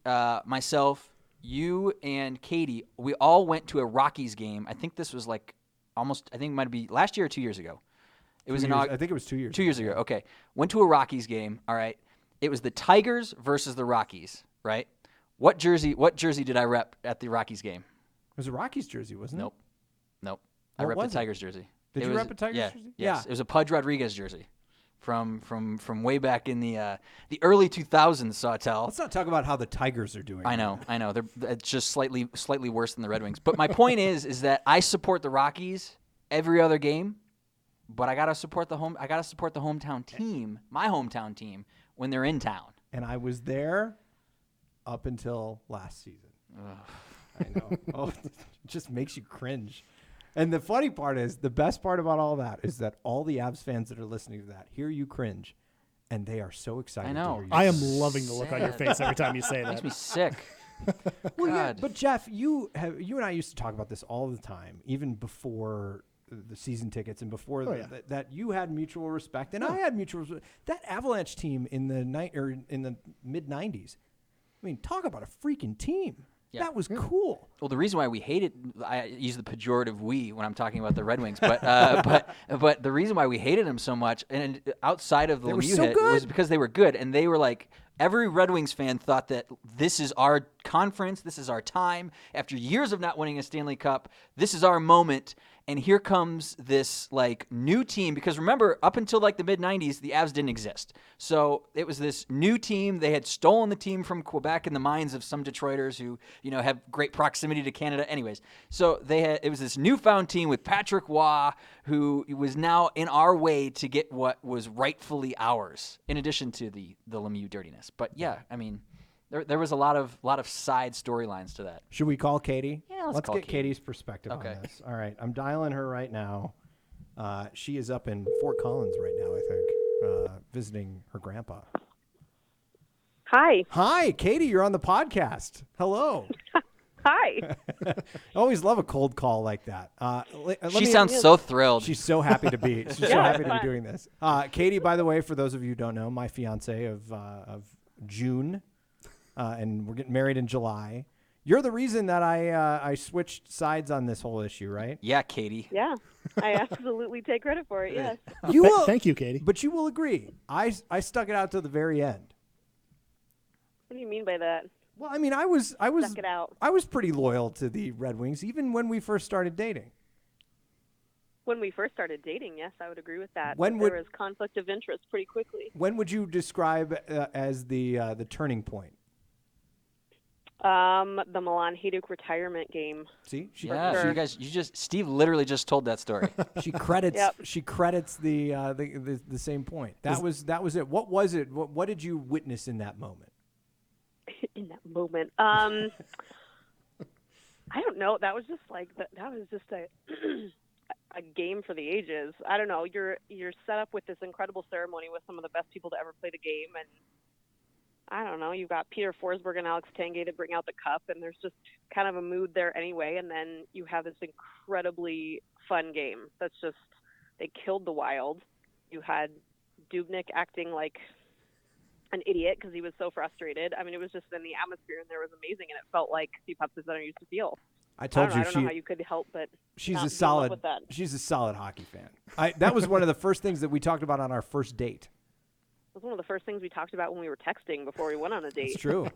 [SPEAKER 4] myself, you, and Katie, we all went to a Rockies game. I think this was like I think it might be last year or 2 years ago. It was
[SPEAKER 2] I think it was 2 years.
[SPEAKER 4] 2 years ago. Okay. Went to a Rockies game. All right. It was the Tigers versus the Rockies. Right. What jersey did I rep at the Rockies game?
[SPEAKER 2] It was a Rockies jersey, wasn't it?
[SPEAKER 4] Nope. I
[SPEAKER 2] What
[SPEAKER 4] repped
[SPEAKER 2] was
[SPEAKER 4] the
[SPEAKER 2] it?
[SPEAKER 4] Tigers jersey.
[SPEAKER 2] Did you rep a Tigers jersey?
[SPEAKER 4] Yes.
[SPEAKER 2] Yeah.
[SPEAKER 4] It was a Pudge Rodriguez jersey from way back in the early 2000s, Sawtell.
[SPEAKER 2] Let's not talk about how the Tigers are doing.
[SPEAKER 4] I know. It's just slightly worse than the Red Wings. But my point is that I support the Rockies every other game, but I gotta support the hometown team, my hometown team, when they're in town.
[SPEAKER 2] And I was there up until last season. I know. It just makes you cringe. And the funny part is, the best part about all that is that all the Avs fans that are listening to that hear you cringe, and they are so excited
[SPEAKER 4] I know.
[SPEAKER 2] to hear you.
[SPEAKER 3] I am loving the look on your face every time you say
[SPEAKER 4] Makes
[SPEAKER 3] that.
[SPEAKER 4] me sick.
[SPEAKER 2] Well, yeah,
[SPEAKER 4] God.
[SPEAKER 2] but Jeff, you and I used to talk about this all the time, even before the season tickets and before that you had mutual respect and I had mutual respect. That Avalanche team in the mid 90s. I mean, talk about a freaking team.
[SPEAKER 4] Yeah.
[SPEAKER 2] That was cool.
[SPEAKER 4] Well, the reason why we hate it, I use the pejorative "we" when I'm talking about the Red Wings, but but the reason why we hated them so much, and outside of the Lemieux
[SPEAKER 2] so
[SPEAKER 4] hit,
[SPEAKER 2] good.
[SPEAKER 4] was because they were good, and they were like every Red Wings fan thought that this is our conference, this is our time. After years of not winning a Stanley Cup, this is our moment. And here comes this like new team, because remember, up until like the mid 90s, the Avs didn't exist. So it was this new team. They had stolen the team from Quebec in the minds of some Detroiters who, have great proximity to Canada. Anyways, so it was this newfound team with Patrick Waugh, who was now in our way to get what was rightfully ours, in addition to the Lemieux dirtiness. But yeah, I mean, there was a lot of side storylines to that.
[SPEAKER 2] Should we call Katie?
[SPEAKER 4] Yeah, let's
[SPEAKER 2] get
[SPEAKER 4] call Katie.
[SPEAKER 2] Katie's perspective on this. All right, I'm dialing her right now. She is up in Fort Collins right now, I think, visiting her grandpa. Hi, Katie. You're on the podcast. Hello.
[SPEAKER 8] Hi.
[SPEAKER 2] I always love a cold call like that.
[SPEAKER 4] She sounds so thrilled.
[SPEAKER 2] She's so happy to be. She's so happy to be doing this. Katie, by the way, for those of you who don't know, my fiance of June. And we're getting married in July. You're the reason that I switched sides on this whole issue, right?
[SPEAKER 4] Yeah, Katie.
[SPEAKER 8] Yeah, I absolutely take credit for it. Yes.
[SPEAKER 2] You will,
[SPEAKER 3] Thank you, Katie.
[SPEAKER 2] but you will agree. I stuck it out to the very end.
[SPEAKER 8] What do you mean by that?
[SPEAKER 2] Well, I mean, I was
[SPEAKER 8] Stuck it out.
[SPEAKER 2] I was pretty loyal to the Red Wings, even when we first started dating.
[SPEAKER 8] When we first started dating, yes, I would agree with that.
[SPEAKER 2] When
[SPEAKER 8] But
[SPEAKER 2] would-
[SPEAKER 8] there was conflict of interest pretty quickly.
[SPEAKER 2] When would you describe as the turning point?
[SPEAKER 8] The Milan Hajduk retirement game.
[SPEAKER 2] See,
[SPEAKER 4] So you just Steve literally just told that story.
[SPEAKER 2] she credits the same point. That was it. What was it? What did you witness in that moment?
[SPEAKER 8] In that moment, I don't know. That was just a game for the ages. I don't know. You're set up with this incredible ceremony with some of the best people to ever play the game, and I don't know. You've got Peter Forsberg and Alex Tanguay to bring out the cup, and there's just kind of a mood there anyway. And then you have this incredibly fun game. That's just, they killed the Wild. You had Dubnyk acting like an idiot because he was so frustrated. I mean, it was just, then the atmosphere in there was amazing, and it felt like Steve Pepsi Center used to feel.
[SPEAKER 2] I told you
[SPEAKER 8] I don't know how you could help but
[SPEAKER 2] she's
[SPEAKER 8] not
[SPEAKER 2] a solid
[SPEAKER 8] with that.
[SPEAKER 2] She's a solid hockey fan. That was one of the first things that we talked about on our first date.
[SPEAKER 8] It was one of the first things we talked about when we were texting before we went on a date.
[SPEAKER 2] It's true.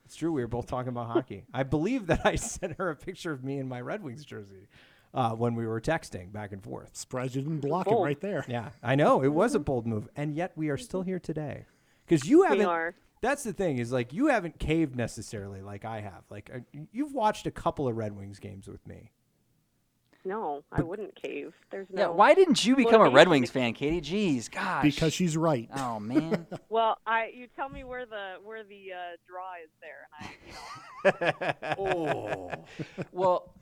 [SPEAKER 2] It's true. We were both talking about hockey. I believe that I sent her a picture of me in my Red Wings jersey when we were texting back and forth.
[SPEAKER 3] Surprised you didn't block it right there.
[SPEAKER 2] Yeah, I know. It was a bold move. And yet we are still here today. Because you haven't.
[SPEAKER 8] We are.
[SPEAKER 2] That's the thing, is like you haven't caved necessarily like I have. Like you've watched a couple of Red Wings games with me.
[SPEAKER 8] No, I wouldn't cave. There's no.
[SPEAKER 4] Yeah, why didn't you become a Red Wings fan, Katie? Jeez, gosh.
[SPEAKER 3] Because she's right.
[SPEAKER 4] Oh man.
[SPEAKER 8] Well, you tell me where the draw is there, and
[SPEAKER 2] Oh.
[SPEAKER 4] Well,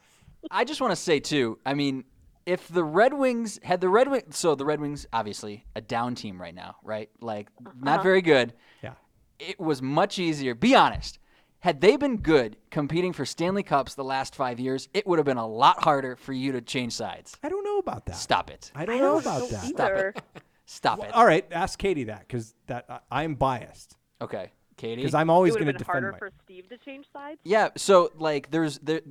[SPEAKER 4] I just want to say too. I mean, if the Red Wings had the Red Wings obviously a down team right now, right? Like not very good.
[SPEAKER 2] Yeah.
[SPEAKER 4] It was much easier. Be honest. Had they been good competing for Stanley Cups the last 5 years, it would have been a lot harder for you to change sides.
[SPEAKER 2] I don't know about that.
[SPEAKER 4] Stop it.
[SPEAKER 2] I don't know about that.
[SPEAKER 4] Stop it. Stop it.
[SPEAKER 2] All right, ask Katie that because I'm biased.
[SPEAKER 4] Okay, Katie.
[SPEAKER 2] Because I'm always
[SPEAKER 8] it would
[SPEAKER 2] going to
[SPEAKER 8] have been
[SPEAKER 2] defend
[SPEAKER 8] harder for Steve to change sides.
[SPEAKER 4] Yeah, so like the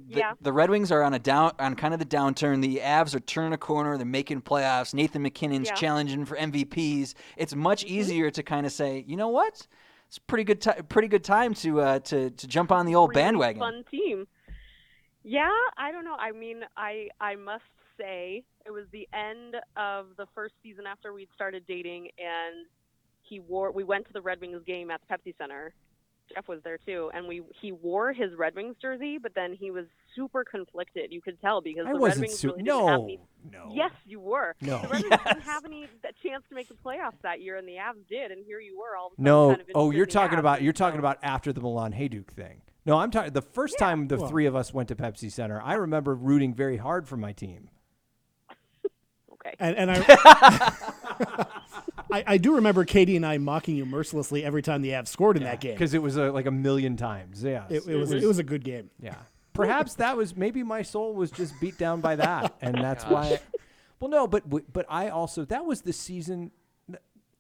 [SPEAKER 4] Red Wings are on kind of the downturn. The Avs are turning a corner. They're making playoffs. Nathan McKinnon's challenging for MVPs. It's much easier to kind of say, you know what? It's a pretty good time to jump on the old bandwagon.
[SPEAKER 8] Fun team. Yeah, I don't know. I mean, I must say it was the end of the first season after we'd started dating, and we went to the Red Wings game at the Pepsi Center. Jeff was there too, and he wore his Red Wings jersey, but then he was super conflicted. You could tell because the Red Wings really didn't have any.
[SPEAKER 2] No.
[SPEAKER 8] Yes, you were.
[SPEAKER 2] No.
[SPEAKER 8] The Red Wings didn't have any chance to make the playoffs that year, and the Avs did, and here you were all of a sudden.
[SPEAKER 2] No.
[SPEAKER 8] Kind of
[SPEAKER 2] You're talking about after the Milan Hajduk thing. No, I'm talking the first time the three of us went to Pepsi Center. I remember rooting very hard for my team.
[SPEAKER 8] Okay.
[SPEAKER 3] And I. I do remember Katie and I mocking you mercilessly every time the Avs scored in that game.
[SPEAKER 2] Because it was like a million times. Yeah.
[SPEAKER 3] It was a good game.
[SPEAKER 2] Yeah. Perhaps maybe my soul was just beat down by that. And that's why. Well, no, but I also, that was the season.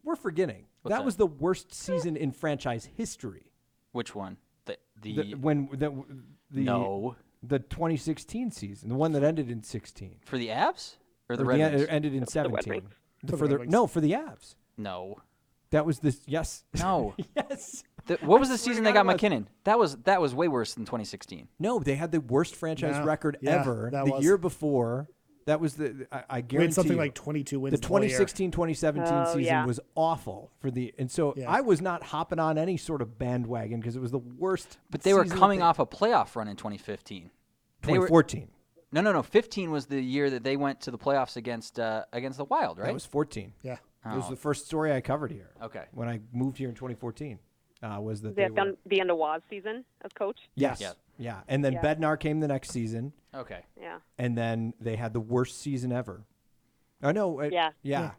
[SPEAKER 2] We're forgetting. That was the worst season in franchise history.
[SPEAKER 4] Which one?
[SPEAKER 2] The 2016 season, the one that ended in 16.
[SPEAKER 4] For the Avs? Or the Red Wings?
[SPEAKER 2] It ended in 17. For the Avs.
[SPEAKER 4] No.
[SPEAKER 2] That was this. Yes.
[SPEAKER 4] No.
[SPEAKER 2] Yes.
[SPEAKER 4] What was the season they got McKinnon? That was way worse than 2016.
[SPEAKER 2] No, they had the worst franchise record ever. Year before, that was I guarantee.
[SPEAKER 3] We had something like 22 wins.
[SPEAKER 2] The 2016-2017 season was awful and so I was not hopping on any sort of bandwagon because it was the worst.
[SPEAKER 4] But they were coming off a playoff run in 2015.
[SPEAKER 2] 2014.
[SPEAKER 4] No. 15 was the year that they went to the playoffs against the Wild, right?
[SPEAKER 2] That was 14.
[SPEAKER 3] Yeah.
[SPEAKER 2] It was the first story I covered here.
[SPEAKER 4] Okay.
[SPEAKER 2] When I moved here in 2014, was that
[SPEAKER 8] the end of Waz season as coach?
[SPEAKER 2] Yes. Yeah. And then Bednar came the next season.
[SPEAKER 4] Okay.
[SPEAKER 8] Yeah.
[SPEAKER 2] And then they had the worst season ever. Oh no. Yeah.
[SPEAKER 3] Yep.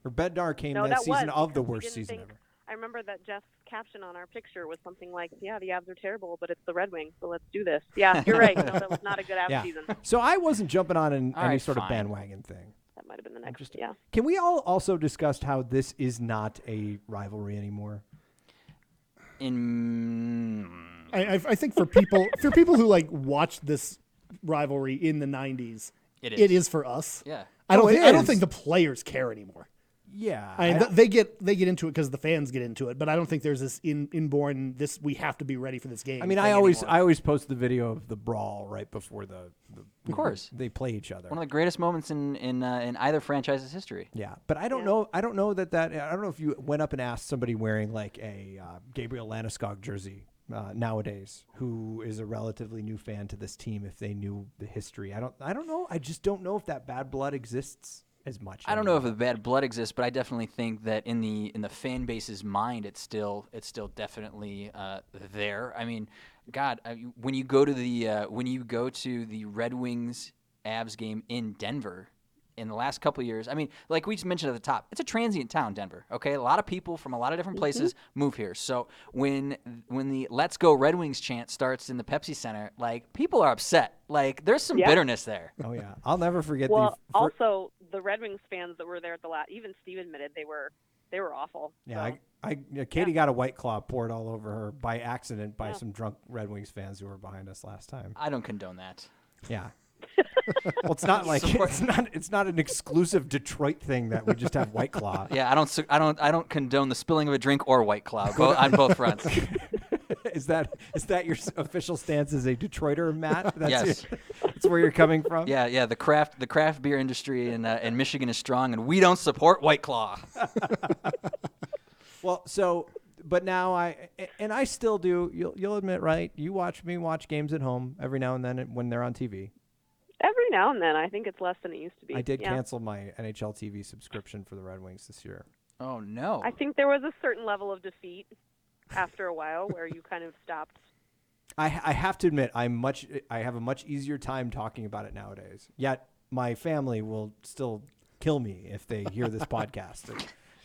[SPEAKER 2] Or Bednar came that season of the worst season ever.
[SPEAKER 8] I remember that Jeff's caption on our picture was something like, "Yeah, the Avs are terrible, but it's the Red Wings, so let's do this." Yeah, you're right. No, that was not a good Avs season.
[SPEAKER 2] So I wasn't jumping on any sort of bandwagon thing.
[SPEAKER 8] That might have been the next. Yeah.
[SPEAKER 2] Can we all also discuss how this is not a rivalry anymore?
[SPEAKER 3] I think for people who like watched this rivalry in the 90s, it is for us.
[SPEAKER 4] Yeah.
[SPEAKER 3] I don't think the players care anymore.
[SPEAKER 2] Yeah,
[SPEAKER 3] they get into it because the fans get into it, but I don't think there's this inborn we have to be ready for this game.
[SPEAKER 2] I mean, I always post the video of the brawl right before the
[SPEAKER 4] of course
[SPEAKER 2] they play each other.
[SPEAKER 4] One of the greatest moments in either franchise's history.
[SPEAKER 2] Yeah, but I don't know. I don't know that I don't know if you went up and asked somebody wearing like a Gabriel Landeskog jersey nowadays who is a relatively new fan to this team if they knew the history. I don't know. I just don't know if that bad blood exists as much.
[SPEAKER 4] I don't know if the bad blood exists, but I definitely think that in the fan base's mind, it's still definitely there. I mean, God, when you go to the Red Wings Avs game in Denver in the last couple of years, I mean, like we just mentioned at the top, it's a transient town, Denver. Okay, a lot of people from a lot of different places move here. So when the "Let's Go Red Wings" chant starts in the Pepsi Center, like people are upset. Like there's some bitterness there.
[SPEAKER 2] Oh yeah, I'll never forget.
[SPEAKER 8] Also the Red Wings fans that were there at the last, even Steve admitted they were awful.
[SPEAKER 2] Yeah, so. Katie got a White Claw poured all over her by accident by some drunk Red Wings fans who were behind us last time.
[SPEAKER 4] I don't condone that.
[SPEAKER 2] Yeah. Well, it's not like it's not an exclusive Detroit thing that we just have White Claw.
[SPEAKER 4] Yeah, I don't condone the spilling of a drink or White Claw on both fronts.
[SPEAKER 2] Is that your official stance as a Detroiter, Matt?
[SPEAKER 4] Yes.
[SPEAKER 2] That's where you're coming from?
[SPEAKER 4] Yeah. The craft beer industry in Michigan is strong, and we don't support White Claw.
[SPEAKER 2] Well, but now I still do. You'll admit, right? You watch me watch games at home every now and then when they're on TV.
[SPEAKER 8] Every now and then. I think it's less than it used to be.
[SPEAKER 2] I did cancel my NHL TV subscription for the Red Wings this year.
[SPEAKER 4] Oh, no.
[SPEAKER 8] I think there was a certain level of defeat after a while where you kind of stopped.
[SPEAKER 2] I have to admit, I have a much easier time talking about it nowadays. Yet my family will still kill me if they hear this podcast.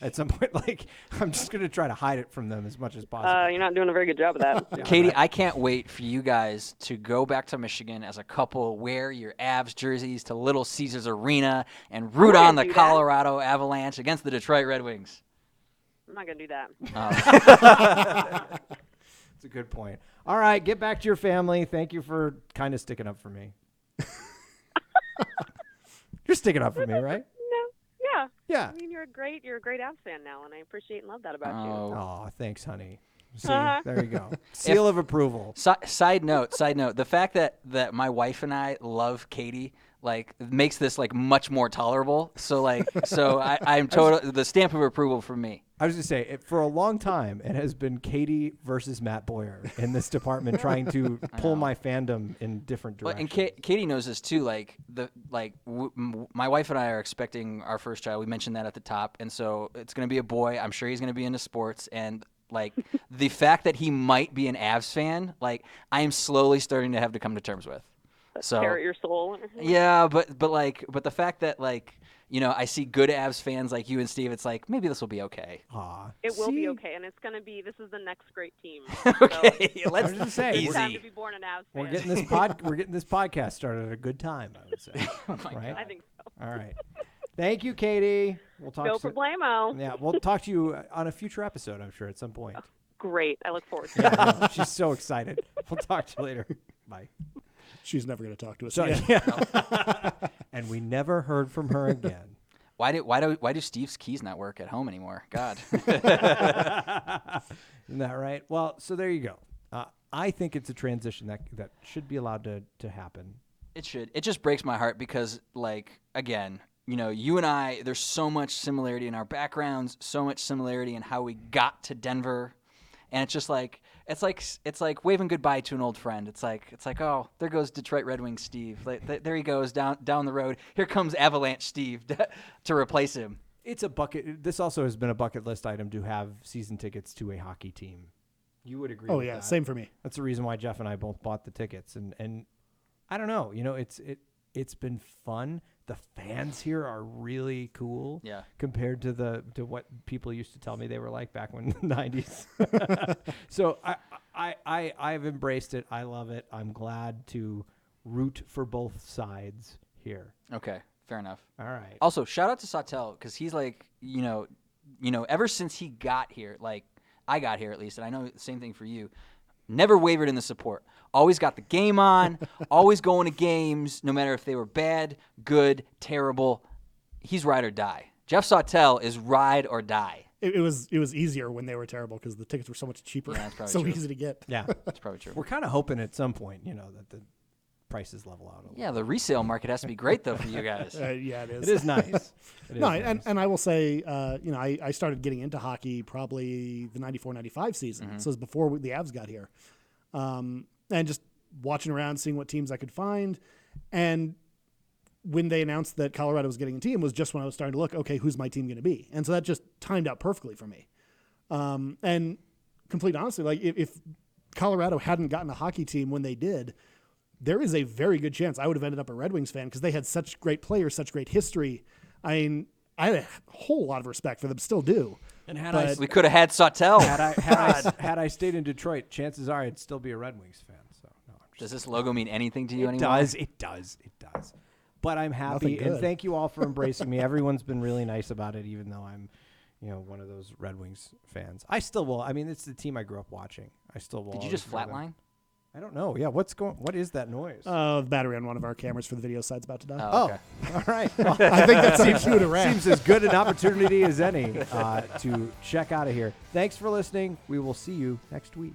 [SPEAKER 2] At some point, like, I'm just going to try to hide it from them as much as possible.
[SPEAKER 8] You're not doing a very good job of that.
[SPEAKER 2] Yeah,
[SPEAKER 4] Katie,
[SPEAKER 2] right.
[SPEAKER 4] I can't wait for you guys to go back to Michigan as a couple, wear your Avs jerseys to Little Caesars Arena, and root on the Colorado Avalanche against the Detroit Red Wings.
[SPEAKER 8] I'm not going to do that.
[SPEAKER 2] That's a good point. All right, get back to your family. Thank you for kind of sticking up for me. You're sticking up for me, right? Yeah.
[SPEAKER 8] I mean, you're a great Avs fan now, and I appreciate and love that about you.
[SPEAKER 2] Oh, thanks, honey. See, there you go. Seal of approval.
[SPEAKER 4] Side note, the fact that my wife and I love Katie, like, makes this, like, much more tolerable. So I'm total the stamp of approval from me.
[SPEAKER 2] I was going to say, for a long time, it has been Katie versus Matt Boyer in this department, trying to pull my fandom in different directions.
[SPEAKER 4] And Katie knows this too. My wife and I are expecting our first child. We mentioned that at the top, and so it's going to be a boy. I'm sure he's going to be into sports, and like the fact that he might be an Avs fan, like I am slowly starting to have to come to terms with. So
[SPEAKER 8] tear at your soul.
[SPEAKER 4] Yeah, but the fact that I see good Avs fans like you and Steve, it's like maybe this will be okay.
[SPEAKER 8] It will be okay, and it's going to be. This is the next great team.
[SPEAKER 4] Okay,
[SPEAKER 8] so
[SPEAKER 4] let's
[SPEAKER 2] just say
[SPEAKER 8] you have to be born an Avs fan.
[SPEAKER 2] We're getting this podcast started at a good time, I would say. Right?
[SPEAKER 8] I think so.
[SPEAKER 2] All right. Thank you, Katie. We'll talk.
[SPEAKER 8] No problemo.
[SPEAKER 2] Yeah, we'll talk to you on a future episode, I'm sure, at some point.
[SPEAKER 8] Oh, great. I look forward to it.
[SPEAKER 2] Yeah, she's so excited. We'll talk to you later. Bye.
[SPEAKER 3] She's never going to talk to us.
[SPEAKER 2] Yeah. And we never heard from her again.
[SPEAKER 4] Why do Steve's keys not work at home anymore? God.
[SPEAKER 2] Isn't that right? Well, so there you go. I think it's a transition that should be allowed to happen.
[SPEAKER 4] It should. It just breaks my heart because, again, you and I, there's so much similarity in our backgrounds, so much similarity in how we got to Denver. And it's just it's like waving goodbye to an old friend. It's like, oh, there goes Detroit Red Wings Steve. There he goes down the road. Here comes Avalanche Steve to replace him.
[SPEAKER 2] It's a bucket. This also has been a bucket list item to have season tickets to a hockey team. You would agree?
[SPEAKER 3] Oh
[SPEAKER 2] with
[SPEAKER 3] yeah,
[SPEAKER 2] that.
[SPEAKER 3] same for me.
[SPEAKER 2] That's the reason why Jeff and I both bought the tickets. And I don't know. It's been fun. The fans here are really cool.
[SPEAKER 4] Yeah.
[SPEAKER 2] Compared to what people used to tell me they were like back in the 90s. So I've embraced it. I love it. I'm glad to root for both sides here.
[SPEAKER 4] Okay, fair enough.
[SPEAKER 2] All right.
[SPEAKER 4] Also, shout out to Sawtell because he's ever since he got here, I got here at least, and I know the same thing for you. Never wavered in the support. Always got the game on. Always going to games, no matter if they were bad, good, terrible. He's ride or die. Geoff Sawtell is ride or die.
[SPEAKER 3] It was easier when they were terrible because the tickets were so much cheaper.
[SPEAKER 4] Yeah, that's probably
[SPEAKER 3] so
[SPEAKER 4] true.
[SPEAKER 3] easy to get.
[SPEAKER 2] Yeah,
[SPEAKER 4] that's probably true.
[SPEAKER 2] We're kind of hoping at some point, that the prices level out a little.
[SPEAKER 4] Yeah, the resale market has to be great though for you guys.
[SPEAKER 3] Yeah, it is.
[SPEAKER 2] It is nice.
[SPEAKER 3] And I will say, I started getting into hockey probably the 94-95 season. So it was before the Avs got here. and just watching around, seeing what teams I could find. And when they announced that Colorado was getting a team was just when I was starting to look, okay, who's my team going to be? And so that just timed out perfectly for me. And complete honesty, like if Colorado hadn't gotten a hockey team when they did, there is a very good chance I would have ended up a Red Wings fan because they had such great players, such great history. I mean, I had a whole lot of respect for them, still do.
[SPEAKER 2] And
[SPEAKER 4] we could have had Sawtell.
[SPEAKER 2] Had I stayed in Detroit, chances are I'd still be a Red Wings fan. So no,
[SPEAKER 4] does this logo mean anything to you
[SPEAKER 2] it
[SPEAKER 4] anymore?
[SPEAKER 2] It does. But I'm happy, and thank you all for embracing me. Everyone's been really nice about it, even though I'm, one of those Red Wings fans. I still will. I mean, it's the team I grew up watching. I still will.
[SPEAKER 4] Did you just flatline?
[SPEAKER 2] I don't know. Yeah, what is that noise?
[SPEAKER 3] The battery on one of our cameras for the video side's about to die.
[SPEAKER 2] Oh, okay. All right. Well,
[SPEAKER 3] I think that seems to wrap.
[SPEAKER 2] Seems as good an opportunity as any to check out of here. Thanks for listening. We will see you next week.